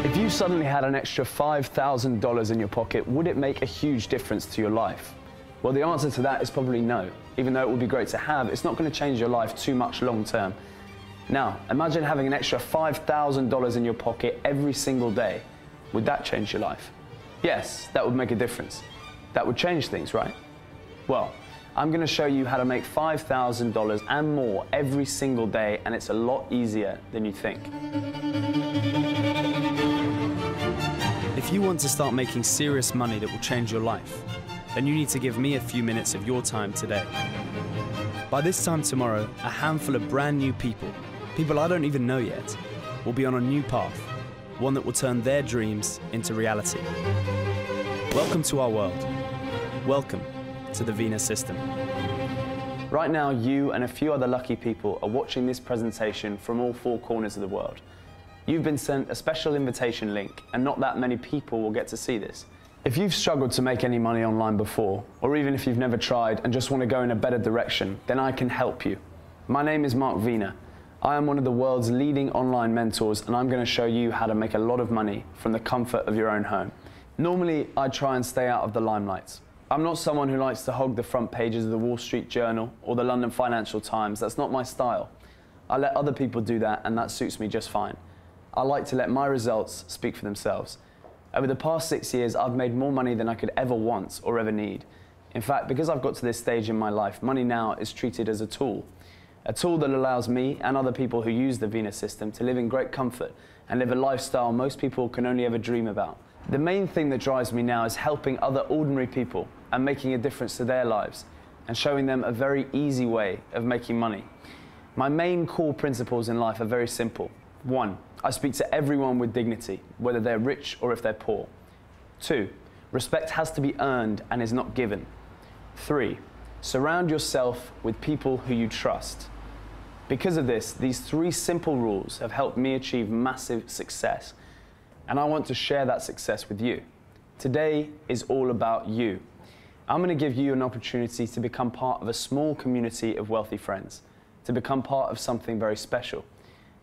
If you suddenly had an extra $5,000 in your pocket, would it make a huge difference to your life? Well, the answer to that is probably no. Even though it would be great to have, it's not going to change your life too much long term. Now, imagine having an extra $5,000 in your pocket every single day. Would that change your life? Yes, that would make a difference. That would change things, right? Well, I'm going to show you how to make $5,000 and more every single day, and it's a lot easier than you think. If you want to start making serious money that will change your life, then you need to give me a few minutes of your time today. By this time tomorrow, a handful of brand new people I don't even know yet, will be on a new path, one that will turn their dreams into reality. Welcome to our world. Welcome to the Venus System. Right now, you and a few other lucky people are watching this presentation from all four corners of the world. You've been sent a special invitation link, and not that many people will get to see this. If you've struggled to make any money online before, or even if you've never tried and just want to go in a better direction, then I can help you. My name is Mark Wiener. I am one of the world's leading online mentors, and I'm going to show you how to make a lot of money from the comfort of your own home. Normally, I try and stay out of the limelight. I'm not someone who likes to hog the front pages of the Wall Street Journal or the London Financial Times. That's not my style. I let other people do that, and that suits me just fine. I like to let my results speak for themselves. Over the past 6 years, I've made more money than I could ever want or ever need. In fact, because I've got to this stage in my life, money now is treated as a tool that allows me and other people who use the Venus System to live in great comfort and live a lifestyle most people can only ever dream about. The main thing that drives me now is helping other ordinary people and making a difference to their lives and showing them a very easy way of making money. My main core principles in life are very simple. 1, I speak to everyone with dignity, whether they're rich or if they're poor. 2, respect has to be earned and is not given. 3, surround yourself with people who you trust. Because of this, these 3 simple rules have helped me achieve massive success, and I want to share that success with you. Today is all about you. I'm going to give you an opportunity to become part of a small community of wealthy friends, to become part of something very special.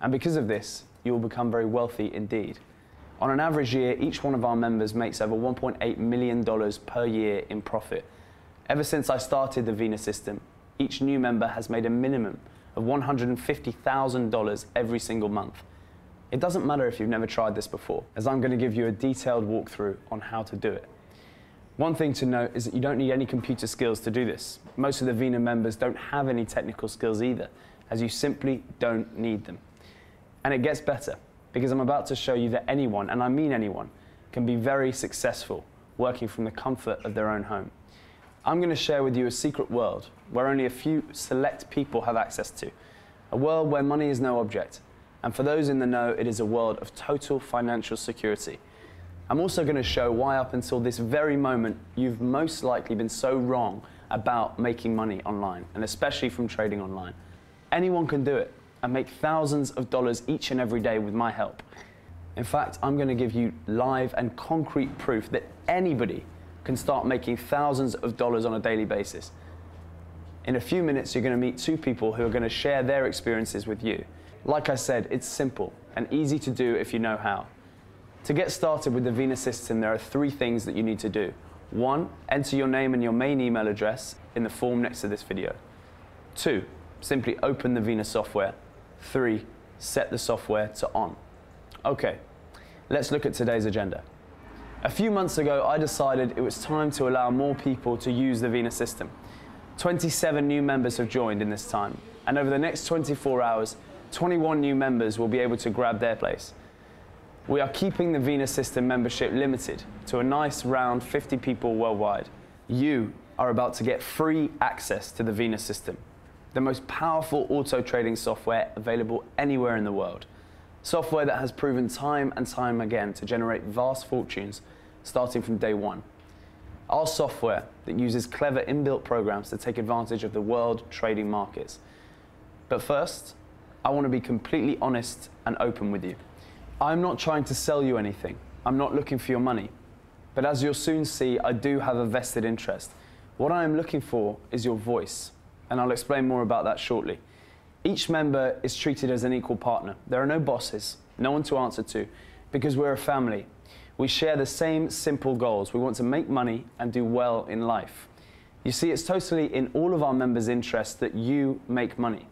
And because of this, you will become very wealthy indeed. On an average year, each one of our members makes over $1.8 million per year in profit. Ever since I started the Venus System, each new member has made a minimum of $150,000 every single month. It doesn't matter if you've never tried this before, as I'm going to give you a detailed walkthrough on how to do it. One thing to note is that you don't need any computer skills to do this. Most of the Venus members don't have any technical skills either, as you simply don't need them. And it gets better, because I'm about to show you that anyone, and I mean anyone, can be very successful working from the comfort of their own home. I'm going to share with you a secret world where only a few select people have access to. A world where money is no object. And for those in the know, it is a world of total financial security. I'm also going to show why up until this very moment, you've most likely been so wrong about making money online, and especially from trading online. Anyone can do it and make thousands of dollars each and every day with my help. In fact, I'm going to give you live and concrete proof that anybody can start making thousands of dollars on a daily basis. In a few minutes, you're going to meet 2 people who are going to share their experiences with you. Like I said, it's simple and easy to do if you know how. To get started with the Venus System, there are 3 things that you need to do. 1, enter your name and your main email address in the form next to this video. 2, simply open the Venus software. 3, set the software to on. Okay, let's look at today's agenda. A few months ago, I decided it was time to allow more people to use the Venus System. 27 new members have joined in this time, and over the next 24 hours, 21 new members will be able to grab their place. We are keeping the Venus System membership limited to a nice round 50 people worldwide. You are about to get free access to the Venus System, the most powerful auto trading software available anywhere in the world. Software that has proven time and time again to generate vast fortunes starting from day 1. Our software that uses clever inbuilt programs to take advantage of the world trading markets. But first, I want to be completely honest and open with you. I'm not trying to sell you anything. I'm not looking for your money. But as you'll soon see, I do have a vested interest. What I am looking for is your voice, and I'll explain more about that shortly. Each member is treated as an equal partner. There are no bosses, no one to answer to. Because we're a family. We share the same simple goals. We want to make money and do well in life. You see, it's totally in all of our members' interest that you make money.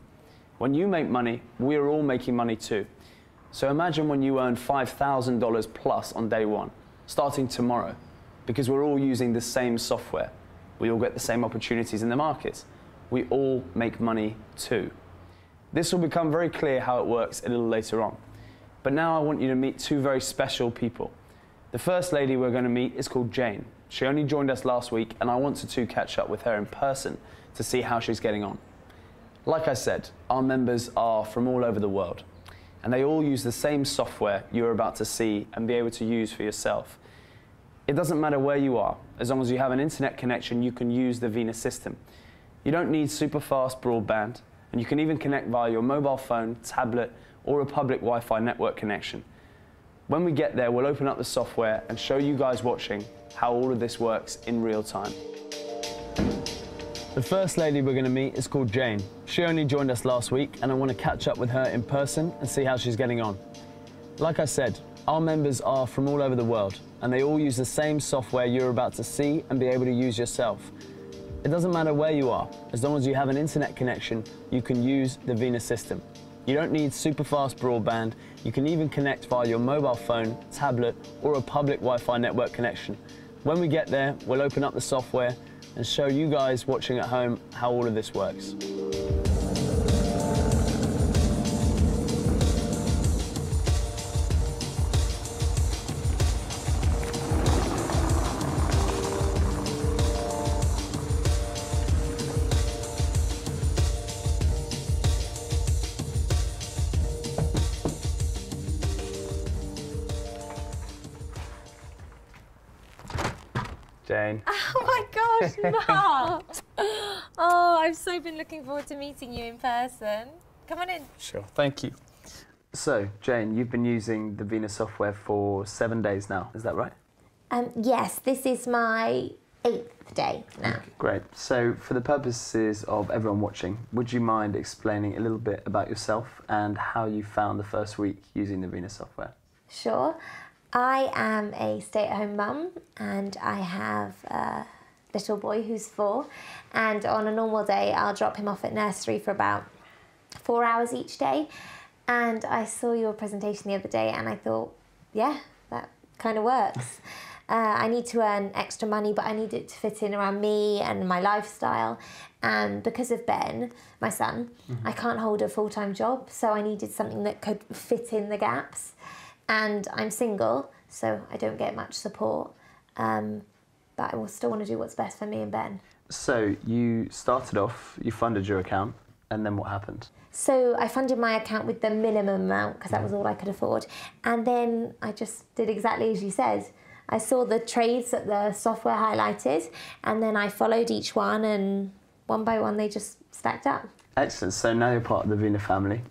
When you make money, we are all making money too. So imagine when you earn $5,000 plus on day one, starting tomorrow, because we're all using the same software. We all get the same opportunities in the markets. We all make money too. This will become very clear how it works a little later on. But now I want you to meet two very special people. The first lady we're going to meet is called Jane. She only joined us last week, and I wanted to catch up with her in person to see how she's getting on. Like I said, our members are from all over the world, and they all use the same software you're about to see and be able to use for yourself. It doesn't matter where you are. As long as you have an internet connection, you can use the Vena system. You don't need super fast broadband, and you can even connect via your mobile phone, tablet, or a public Wi-Fi network connection. When we get there, we'll open up the software and show you guys watching how all of this works in real time. The first lady we're going to meet is called Jane. She only joined us last week, and I want to catch up with her in person and see how she's getting on. Like I said, our members are from all over the world, and they all use the same software you're about to see and be able to use yourself. It doesn't matter where you are. As long as you have an internet connection, you can use the Vena system. You don't need super fast broadband. You can even connect via your mobile phone, tablet, or a public Wi-Fi network connection. When we get there, we'll open up the software and show you guys watching at home how all of this works. Jane. Oh my gosh, Mark! Oh, I've so been looking forward to meeting you in person. Come on in. Sure, thank you. So, Jane, you've been using the Vena software for 7 days now, is that right? Yes, this is my 8th day now. Okay, great. So, for the purposes of everyone watching, would you mind explaining a little bit about yourself and how you found the first week using the Vena software? Sure. I am a stay-at-home mum, and I have a little boy who's 4, and on a normal day I'll drop him off at nursery for about 4 hours each day. And I saw your presentation the other day and I thought, yeah, that kind of works. I need to earn extra money, but I need it to fit in around me and my lifestyle. And because of Ben, my son, I can't hold a full-time job, so I needed something that could fit in the gaps. And I'm single, so I don't get much support, but I will still want to do what's best for me and Ben. So you started off, you funded your account, and then what happened? So I funded my account with the minimum amount because that was all I could afford. And then I just did exactly as you said. I saw the trades that the software highlighted, and then I followed each one, and one by one they just stacked up. Excellent. So now you're part of the Vena family.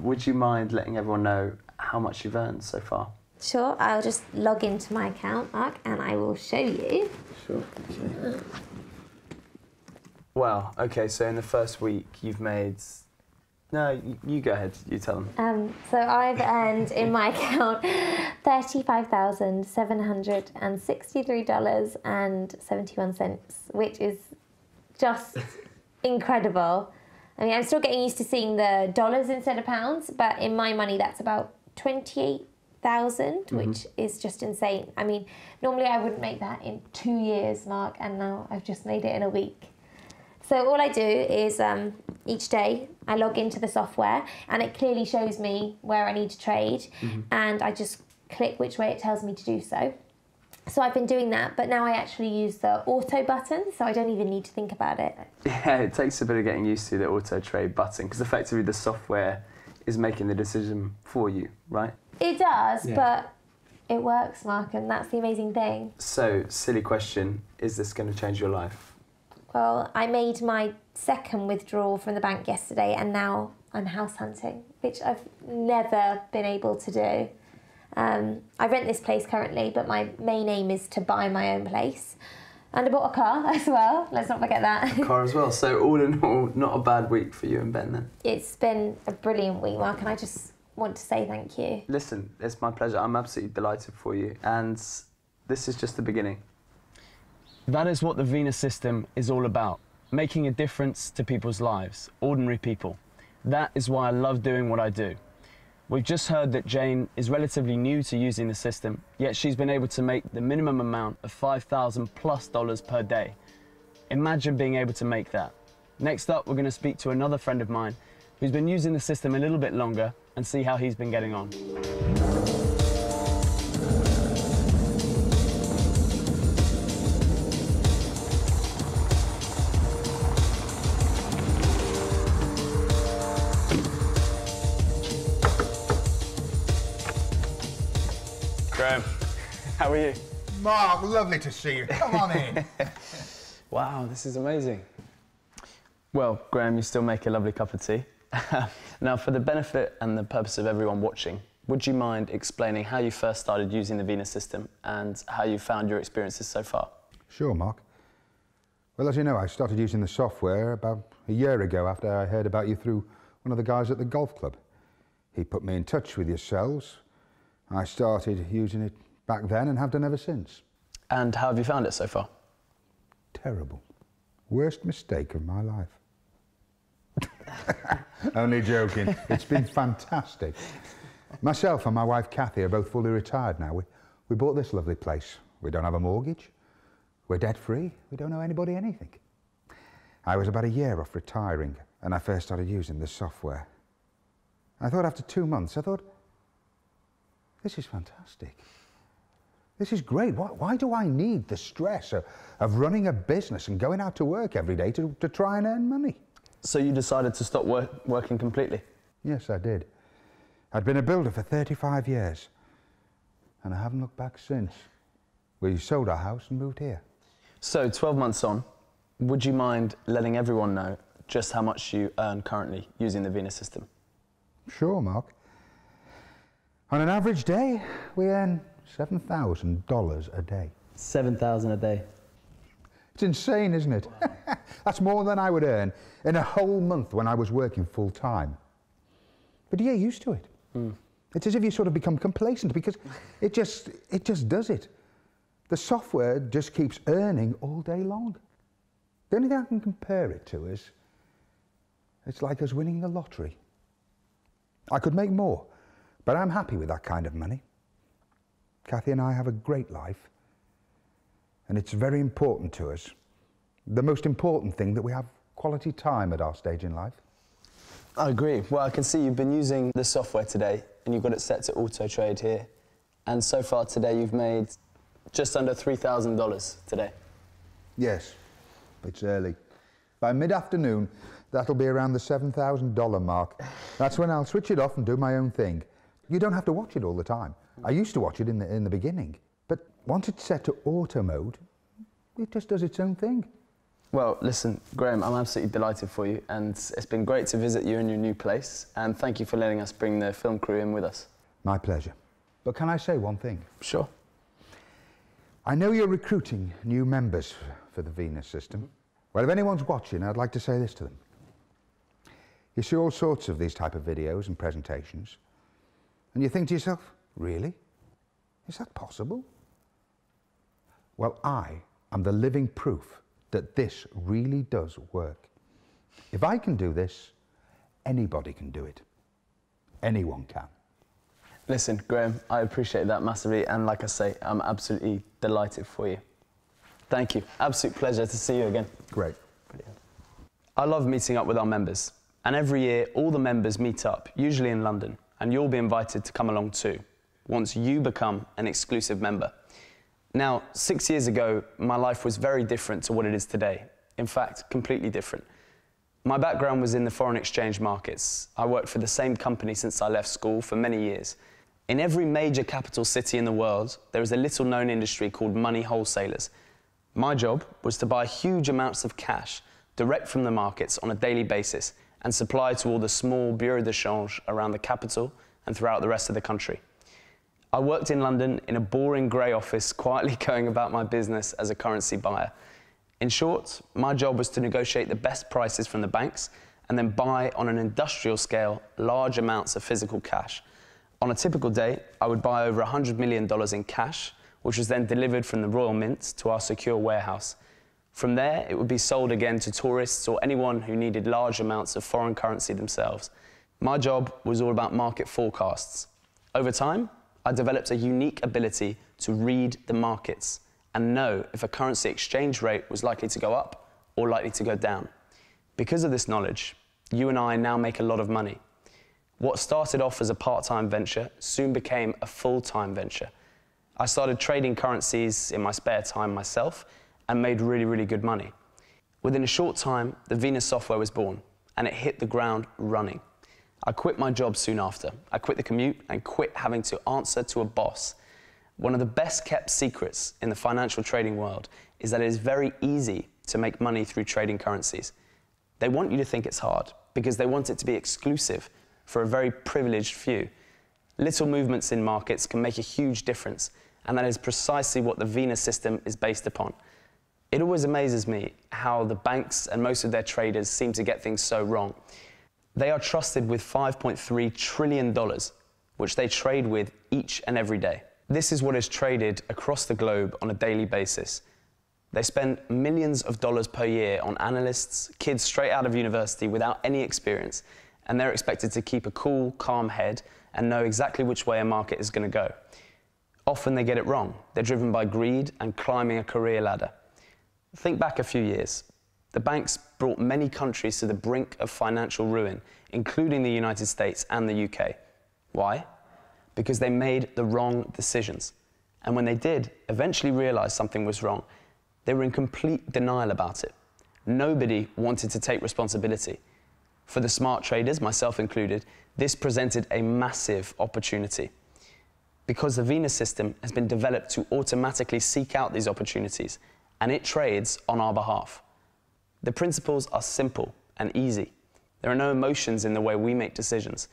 Would you mind letting everyone know how much you've earned so far? Sure, I'll just log into my account, Mark, and I will show you. Sure, okay. Wow, okay, so in the first week you've made... No, you go ahead, you tell them. So I've earned in my account $35,763.71, which is just incredible. I mean, I'm still getting used to seeing the dollars instead of pounds, but in my money that's about 28,000, which is just insane. I mean, normally I wouldn't make that in 2 years, Mark, and now I've just made it in a week. So all I do is each day I log into the software and it clearly shows me where I need to trade, and I just click which way it tells me to do so. So I've been doing that, but now I actually use the auto button, so I don't even need to think about it. Yeah, it takes a bit of getting used to the auto trade button, because effectively the software is making the decision for you, right? It does, but it works, Mark, and that's the amazing thing. So, silly question, is this going to change your life? Well, I made my second withdrawal from the bank yesterday, and now I'm house hunting, which I've never been able to do. I rent this place currently, but my main aim is to buy my own place. And I bought a car as well, let's not forget that. A car as well, so all in all, not a bad week for you and Ben then? It's been a brilliant week, Mark, and I just want to say thank you. Listen, it's my pleasure. I'm absolutely delighted for you, and this is just the beginning. That is what the Venus System is all about, making a difference to people's lives, ordinary people. That is why I love doing what I do. We've just heard that Jane is relatively new to using the system, yet she's been able to make the minimum amount of $5,000+ per day. Imagine being able to make that. Next up, we're going to speak to another friend of mine who's been using the system a little bit longer and see how he's been getting on. Graham, how are you? Mark, lovely to see you. Come on in. Wow, this is amazing. Well, Graham, you still make a lovely cup of tea. Now, for the benefit and the purpose of everyone watching, would you mind explaining how you first started using the Venus System and how you found your experiences so far? Sure, Mark. Well, as you know, I started using the software about a year ago after I heard about you through one of the guys at the golf club. He put me in touch with yourselves. I started using it back then and have done ever since. And how have you found it so far? Terrible. Worst mistake of my life. Only joking. It's been fantastic. Myself and my wife Kathy are both fully retired now. We bought this lovely place. We don't have a mortgage. We're debt free. We don't owe anybody anything. I was about a year off retiring and I first started using the software. I thought after 2 months, this is fantastic. This is great. Why do I need the stress of running a business and going out to work every day to try and earn money? So you decided to stop working completely? Yes, I did. I'd been a builder for 35 years and I haven't looked back since. We sold our house and moved here. So 12 months on, would you mind letting everyone know just how much you earn currently using the Venus System? Sure, Mark. On an average day, we earn $7,000 a day. $7,000 a day. It's insane, isn't it? That's more than I would earn in a whole month when I was working full time. But you get used to it. It's as if you sort of become complacent because it just does it. The software just keeps earning all day long. The only thing I can compare it to is it's like us winning the lottery. I could make more, but I'm happy with that kind of money. Kathy and I have a great life, and it's very important to us. The most important thing that we have quality time at our stage in life. I agree. Well, I can see you've been using the software today and you've got it set to auto trade here. And so far today you've made just under $3,000 today. Yes, it's early. By mid-afternoon, that'll be around the $7,000 mark. That's when I'll switch it off and do my own thing. You don't have to watch it all the time. I used to watch it in the beginning, but once it's set to auto mode, it just does its own thing. Well, listen, Graham, I'm absolutely delighted for you, and it's been great to visit you in your new place, and thank you for letting us bring the film crew in with us. My pleasure. But can I say one thing? Sure. I know you're recruiting new members for the Venus System. Well, if anyone's watching, I'd like to say this to them. You see all sorts of these type of videos and presentations, and you think to yourself, really? Is that possible? Well, I am the living proof that this really does work. If I can do this, anybody can do it. Anyone can. Listen, Graham, I appreciate that massively, and like I say, I'm absolutely delighted for you. Thank you. Absolute pleasure to see you again. Great. Brilliant. I love meeting up with our members, and every year all the members meet up, usually in London, and you'll be invited to come along too, once you become an exclusive member. Now, 6 years ago, my life was very different to what it is today. In fact, completely different. My background was in the foreign exchange markets. I worked for the same company since I left school for many years. In every major capital city in the world, there is a little-known industry called money wholesalers. My job was to buy huge amounts of cash direct from the markets on a daily basis and supply to all the small bureaux de change around the capital and throughout the rest of the country. I worked in London in a boring grey office, quietly going about my business as a currency buyer. In short, my job was to negotiate the best prices from the banks and then buy on an industrial scale large amounts of physical cash. On a typical day, I would buy over $100 million in cash, which was then delivered from the Royal Mint to our secure warehouse. From there, it would be sold again to tourists or anyone who needed large amounts of foreign currency themselves. My job was all about market forecasts. Over time, I developed a unique ability to read the markets and know if a currency exchange rate was likely to go up or likely to go down. Because of this knowledge, you and I now make a lot of money. What started off as a part-time venture soon became a full-time venture. I started trading currencies in my spare time myself and made really, really good money. Within a short time, the Venus software was born and it hit the ground running. I quit my job soon after. I quit the commute and quit having to answer to a boss. One of the best kept secrets in the financial trading world is that it is very easy to make money through trading currencies. They want you to think it's hard because they want it to be exclusive for a very privileged few. Little movements in markets can make a huge difference, and that is precisely what the Venus system is based upon. It always amazes me how the banks and most of their traders seem to get things so wrong. They are trusted with $5.3 trillion, which they trade with each and every day. This is what is traded across the globe on a daily basis. They spend millions of dollars per year on analysts, kids straight out of university without any experience, and they're expected to keep a cool, calm head and know exactly which way a market is going to go. Often they get it wrong. They're driven by greed and climbing a career ladder. Think back a few years. The banks brought many countries to the brink of financial ruin, including the United States and the UK. Why? Because they made the wrong decisions. And when they did eventually realize something was wrong, they were in complete denial about it. Nobody wanted to take responsibility. For the smart traders, myself included, this presented a massive opportunity. Because the Venus system has been developed to automatically seek out these opportunities, and it trades on our behalf. The principles are simple and easy. There are no emotions in the way we make decisions.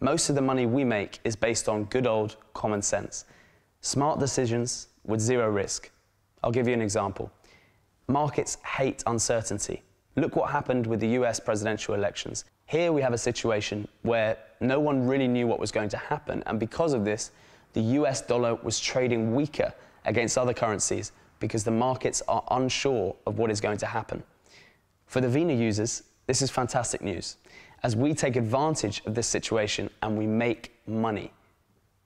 Most of the money we make is based on good old common sense. Smart decisions with zero risk. I'll give you an example. Markets hate uncertainty. Look what happened with the US presidential elections. Here we have a situation where no one really knew what was going to happen, and because of this, the US dollar was trading weaker against other currencies because the markets are unsure of what is going to happen. For the Vena users, this is fantastic news, as we take advantage of this situation and we make money.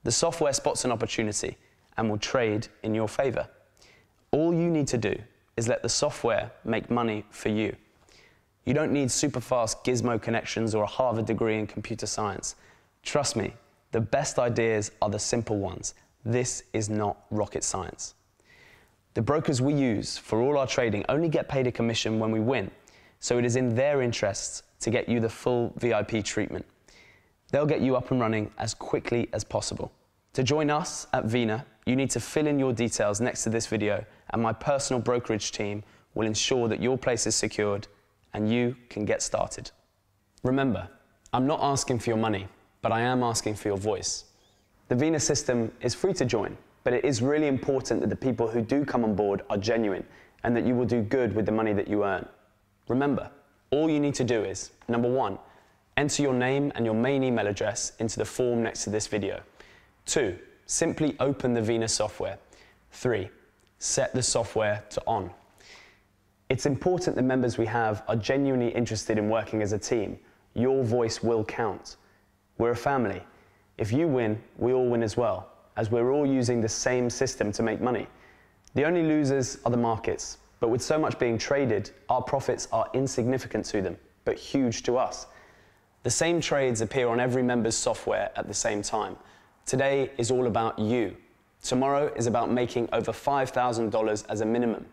The software spots an opportunity and will trade in your favor. All you need to do is let the software make money for you. You don't need super fast gizmo connections or a Harvard degree in computer science. Trust me, the best ideas are the simple ones. This is not rocket science. The brokers we use for all our trading only get paid a commission when we win, so it is in their interests to get you the full VIP treatment. They'll get you up and running as quickly as possible. To join us at Vena, you need to fill in your details next to this video, and my personal brokerage team will ensure that your place is secured and you can get started. Remember, I'm not asking for your money, but I am asking for your voice. The Vena system is free to join, but it is really important that the people who do come on board are genuine and that you will do good with the money that you earn. Remember, all you need to do is, number 1, enter your name and your main email address into the form next to this video. 2, simply open the Vena software. 3, set the software to on. It's important the members we have are genuinely interested in working as a team. Your voice will count. We're a family. If you win, we all win as well, as we're all using the same system to make money. The only losers are the markets, but with so much being traded, our profits are insignificant to them, but huge to us. The same trades appear on every member's software at the same time. Today is all about you. Tomorrow is about making over $5,000 as a minimum.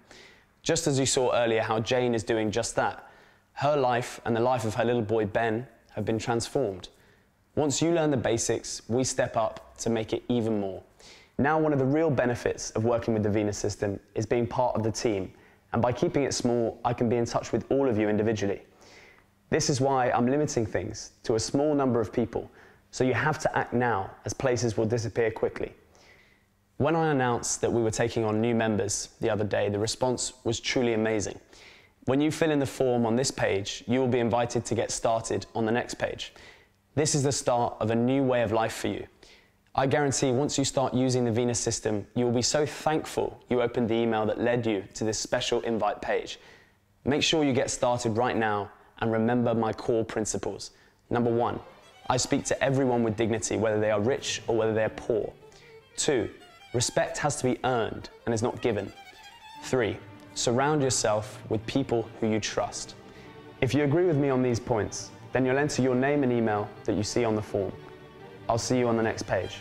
Just as you saw earlier how Jane is doing just that. Her life and the life of her little boy Ben have been transformed. Once you learn the basics, we step up to make it even more. Now, one of the real benefits of working with the Vena system is being part of the team, and by keeping it small, I can be in touch with all of you individually. This is why I'm limiting things to a small number of people, so you have to act now, as places will disappear quickly. When I announced that we were taking on new members the other day, the response was truly amazing. When you fill in the form on this page, you will be invited to get started on the next page. This is the start of a new way of life for you. I guarantee once you start using the Venus system, you will be so thankful you opened the email that led you to this special invite page. Make sure you get started right now and remember my core principles. Number 1, I speak to everyone with dignity, whether they are rich or whether they are poor. 2, respect has to be earned and is not given. 3, surround yourself with people who you trust. If you agree with me on these points, then you'll enter your name and email that you see on the form. I'll see you on the next page.